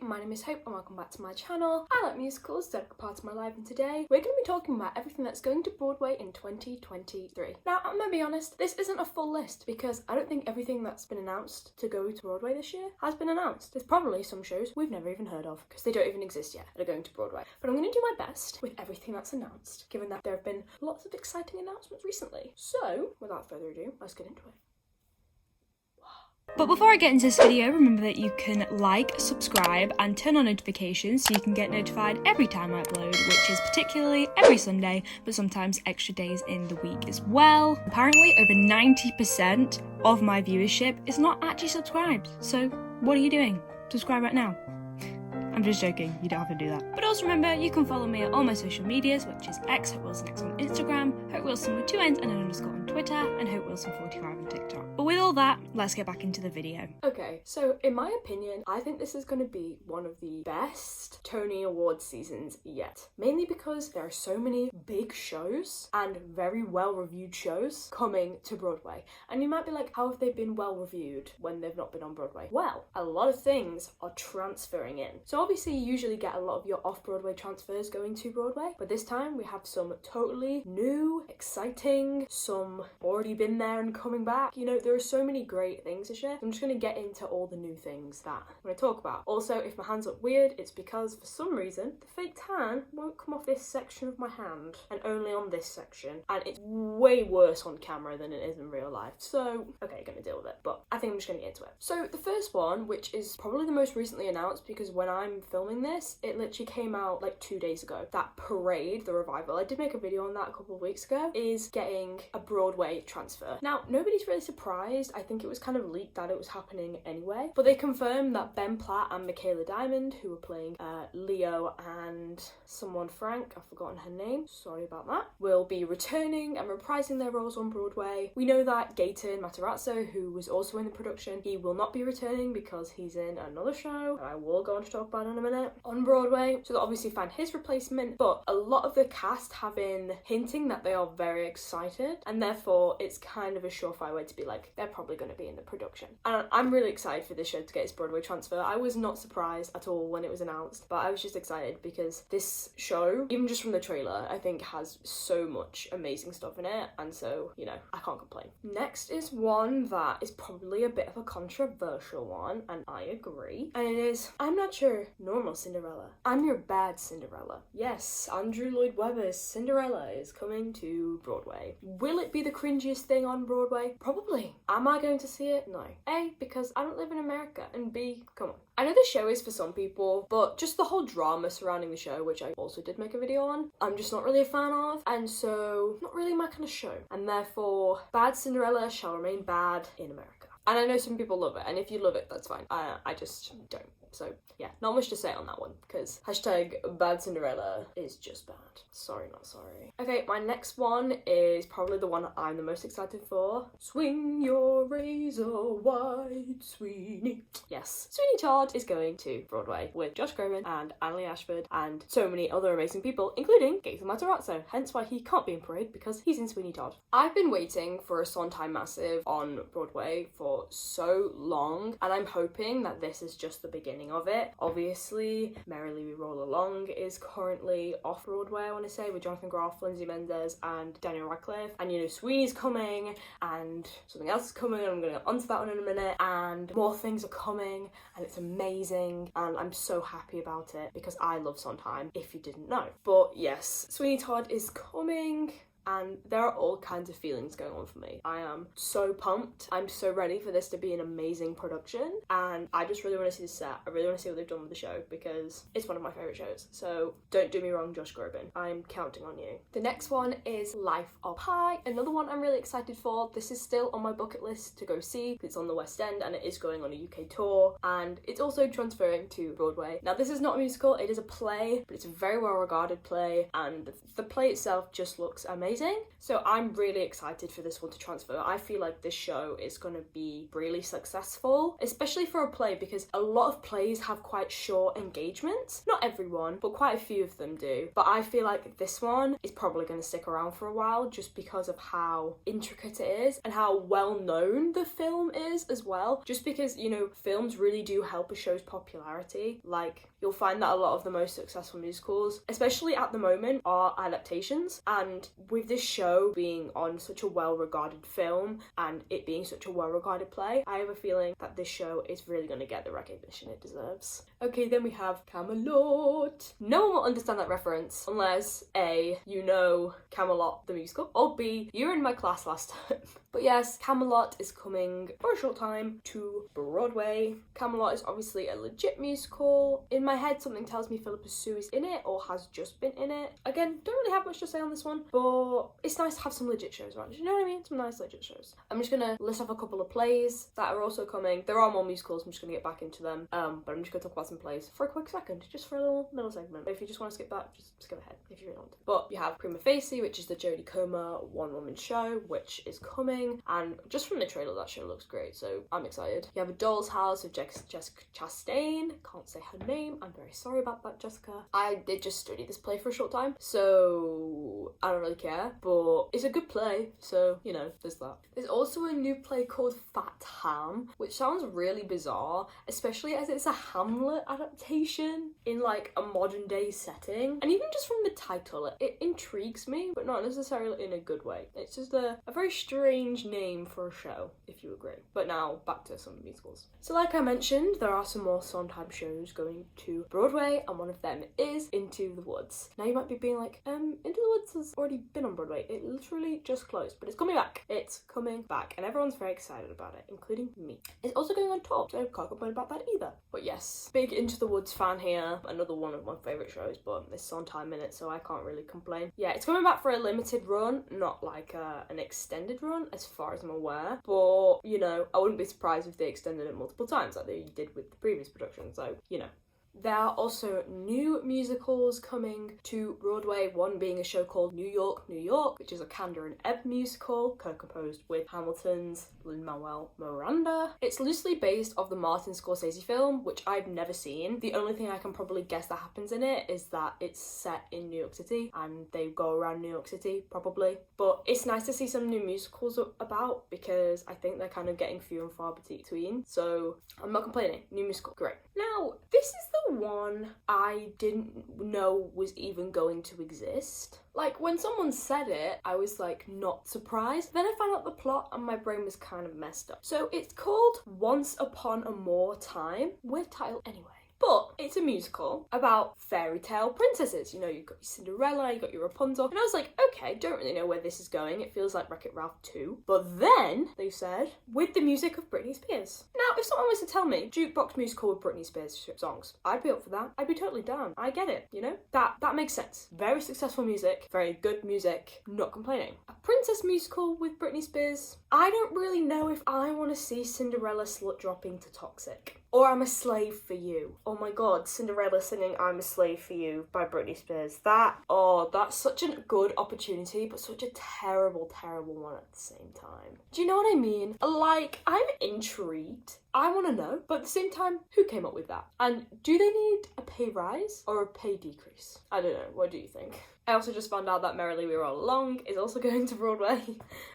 my name is Hope and welcome back to my channel. I like musicals, they're a part of my life, and today we're going to be talking about everything that's going to Broadway in 2023. Now, I'm going to be honest, this isn't a full list because I don't think everything that's been announced to go to Broadway this year has been announced. There's probably some shows we've never even heard of because they don't even exist yet that are going to Broadway. But I'm going to do my best with everything that's announced, given that there have been lots of exciting announcements recently. So, without further ado, let's get into it. But before I get into this video, remember that you can like, subscribe and turn on notifications so you can get notified every time I upload, which is particularly every Sunday, but sometimes extra days in the week as well. Apparently over 90% of my viewership is not actually subscribed, so what are you doing? Subscribe right now. I'm just joking, you don't have to do that. But also remember, you can follow me at all my social medias, which is Hope Wilson X on Instagram, Hope Wilson with 2 N's and an underscore on Twitter, and Hope Wilson 45 on TikTok. But with all that, let's get back into the video. Okay, so in my opinion, I think this is going to be one of the best Tony Awards seasons yet. Mainly because there are so many big shows and very well-reviewed shows coming to Broadway. And you might be like, how have they been well-reviewed when they've not been on Broadway? Well, a lot of things are transferring in. So obviously you usually get a lot of your off-Broadway transfers going to Broadway, but this time we have some totally new, exciting, some already been there and coming back. You know, there are so many great things this year. I'm just going to get into all the new things that I'm going to talk about. Also, if my hands look weird, it's because for some reason the fake tan won't come off this section of my hand and only on this section, and it's way worse on camera than it is in real life. So, okay, gonna deal with it, but I think I'm just gonna get into it. So the first one, which is probably the most recently announced because when I'm filming this, it literally came out like 2 days ago. That Parade, the revival, I did make a video on that a couple of weeks ago, is getting a Broadway transfer. Now, nobody's really surprised. I think it was kind of leaked that it was happening anyway, but they confirmed that Ben Platt and Michaela Diamond, who were playing Leo and someone Frank, I've forgotten her name, sorry about that, will be returning and reprising their roles on Broadway. We know that Gaten Matarazzo, who was also in the production, he will not be returning because he's in another show, and I will go on to talk about it in a minute, on Broadway. So they'll obviously find his replacement, but a lot of the cast have been hinting that they are very excited, and therefore it's kind of a surefire way to be like, they're probably going to be in the production. And I'm really excited for this show to get its Broadway transfer. I was not surprised at all when it was announced, but I was just excited because this show, even just from the trailer, I think has so much amazing stuff in it, and so, you know, I can't complain. Next is one that is probably a bit of a controversial one, and I agree, and it is, I'm not your normal Cinderella, I'm your bad Cinderella. Yes, Andrew Lloyd Webber's Cinderella is coming to Broadway. Will it be the cringiest thing on Broadway? Probably. Am I going to see it? No. A, because I don't live in America, and B, come on. I know the show is for some people, but just the whole drama surrounding the show, which I also did make a video on, I'm just not really a fan of, and so not really my kind of show. And therefore, bad Cinderella shall remain bad in America. And I know some people love it, and if you love it, that's fine. I just don't. So yeah, not much to say on that one, because hashtag bad Cinderella is just bad. Sorry, not sorry. Okay, my next one is probably the one I'm the most excited for. Swing your razor wide, Sweeney. Yes, Sweeney Todd is going to Broadway with Josh Groban and Annalie Ashford and so many other amazing people, including Gaten Matarazzo, hence why he can't be in Parade because he's in Sweeney Todd. I've been waiting for a Sondheim massive on Broadway for so long, and I'm hoping that this is just the beginning of it. Obviously, Merrily We Roll Along is currently off Broadway, I want to say, with Jonathan Groff, Lindsay Mendez, and Daniel Radcliffe. And you know, Sweeney's coming, and something else is coming, and I'm going to get onto that one in a minute, and more things are coming, and it's amazing, and I'm so happy about it because I love Sondheim, if you didn't know. But yes, Sweeney Todd is coming, and there are all kinds of feelings going on for me. I am so pumped. I'm so ready for this to be an amazing production, and I just really want to see the set. I really want to see what they've done with the show because it's one of my favourite shows. So don't do me wrong, Josh Groban. I'm counting on you. The next one is Life of Pi, another one I'm really excited for. This is still on my bucket list to go see. It's on the West End and it is going on a UK tour, and it's also transferring to Broadway. Now, this is not a musical, it is a play, but it's a very well regarded play, and the play itself just looks amazing. amazing. So I'm really excited for this one to transfer. I feel like this show is going to be really successful, especially for a play, because a lot of plays have quite short engagements. Not everyone, but quite a few of them do. But I feel like this one is probably going to stick around for a while just because of how intricate it is and how well known the film is as well. Just because, you know, films really do help a show's popularity. Like, you'll find that a lot of the most successful musicals, especially at the moment, are adaptations. And with this show being on such a well-regarded film and it being such a well-regarded play, I have a feeling that this show is really going to get the recognition it deserves. Okay, then we have Camelot. No one will understand that reference unless A, you know Camelot the musical, or B, you were in my class last time. But yes, Camelot is coming for a short time to Broadway. Camelot is obviously a legit musical. In my head, something tells me Philippa Sue is in it or has just been in it. Again, don't really have much to say on this one, but it's nice to have some legit shows around. You know what I mean? Some nice legit shows. I'm just gonna list off a couple of plays that are also coming. There are more musicals, I'm just gonna get back into them. But I'm just gonna talk about some plays for a quick second, just for a little middle segment. But if you just want to skip that, just skip ahead if you really want to. But you have Prima Facie, which is the Jodie Comer one-woman show, which is coming. And just from the trailer, that show looks great, so I'm excited. You have A Doll's House with Jessica Chastain. Can't say her name. I'm very sorry about that, Jessica. I did just study this play for a short time, so I don't really care, but it's a good play, so, you know, there's that. There's also a new play called Fat Ham, which sounds really bizarre, especially as it's a Hamlet adaptation in, like, a modern day setting. And even just from the title, it intrigues me, but not necessarily in a good way. It's just a very strange name for a show, if you agree. But now, back to some musicals. So like I mentioned, there are some more Sondheim shows going to Broadway, and one of them is Into the Woods. Now you might be being like, Into the Woods has already been on Broadway. It literally just closed, but it's coming back. It's coming back, and everyone's very excited about it, including me. It's also going on tour, so I can't complain about that either. But yes, big Into the Woods fan here. Another one of my favourite shows, but there's Sondheim in it, so I can't really complain. Yeah, it's coming back for a limited run, not like an extended run, as far as I'm aware. But, you know, I wouldn't be surprised if they extended it multiple times like they did with the previous production, so, you know. There are also new musicals coming to Broadway, one being a show called New York, New York, which is a Kander and Ebb musical, co-composed with Hamilton's Lin-Manuel Miranda. It's loosely based off the Martin Scorsese film, which I've never seen. The only thing I can probably guess that happens in it is that it's set in New York City, and they go around New York City, probably. But it's nice to see some new musicals about, because I think they're kind of getting few and far between, so I'm not complaining. New musical, great. Now, this is the one I didn't know was even going to exist. Like, when someone said it, I was like not surprised. Then I found out the plot and my brain was kind of messed up. So it's called Once Upon a More Time. Weird title anyway. But it's a musical about fairy tale princesses. You know, you've got your Cinderella, you've got your Rapunzel. And I was like, okay, don't really know where this is going. It feels like Wreck-It Ralph 2. But then, they said, with the music of Britney Spears. Now, if someone was to tell me, jukebox musical with Britney Spears songs, I'd be up for that. I'd be totally down. I get it, you know? That makes sense. Very successful music, very good music, not complaining. A princess musical with Britney Spears. I don't really know if I want to see Cinderella slut dropping to Toxic. Or I'm a Slave for You. Oh my god, Cinderella singing I'm a Slave for You by Britney Spears. That's such a good opportunity, but such a terrible, terrible one at the same time. Do you know what I mean? Like, I'm intrigued. I want to know, but at the same time, who came up with that? And do they need a pay rise or a pay decrease? I don't know, what do you think? I also just found out that Merrily We Were All Along is also going to Broadway.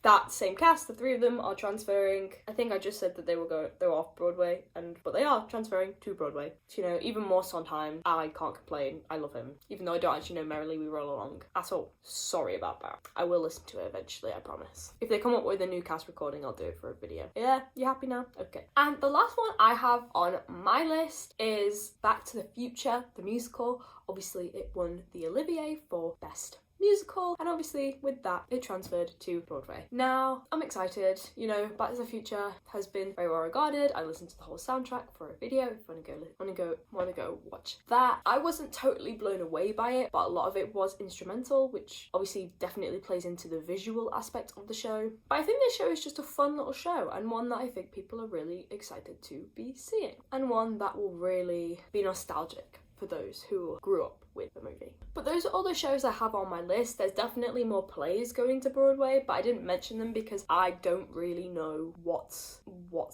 That same cast, the three of them are transferring. I think I just said that they were off Broadway, but they are transferring to Broadway. So, you know, even more Sondheim. I can't complain. I love him. Even though I don't actually know Merrily We Were All Along at all. Sorry about that. I will listen to it eventually, I promise. If they come up with a new cast recording, I'll do it for a video. Yeah, you happy now? Okay. And the last one I have on my list is Back to the Future, the musical. Obviously, it won the Olivier for Best Musical, and obviously with that it transferred to Broadway. Now I'm excited. You know, Back to the Future has been very well regarded. I listened to the whole soundtrack for a video. If you want to go watch that. I wasn't totally blown away by it, but a lot of it was instrumental, which obviously definitely plays into the visual aspect of the show. But I think this show is just a fun little show, and one that I think people are really excited to be seeing, and one that will really be nostalgic for those who grew up with the movie. But those are all the shows I have on my list. There's definitely more plays going to Broadway, but I didn't mention them because I don't really know what's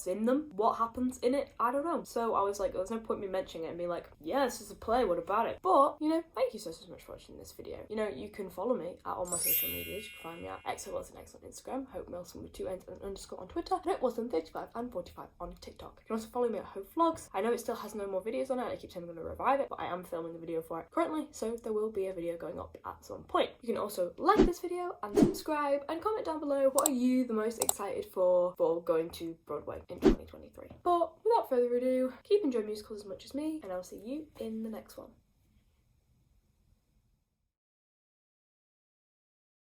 in them, what happens in it. I don't know. So I was like, there's no point me mentioning it and being like, yeah, this is a play, what about it? But, you know, thank you so much for watching this video. You know, you can follow me at all my social medias. You can find me at XOWilsonX on Instagram, Hope Milson with 2 N's and an underscore on Twitter, and Hope Wilson 35 and 45 on TikTok. You can also follow me at Hope Vlogs. I know it still has no more videos on it. I keep saying I'm going to revive it, but I am filming the video for it currently, so there will be a video going up at some point. You can also like this video and subscribe and comment down below, what are you the most excited for going to Broadway in 2023? But without further ado, keep enjoying musicals as much as me, and I'll see you in the next one.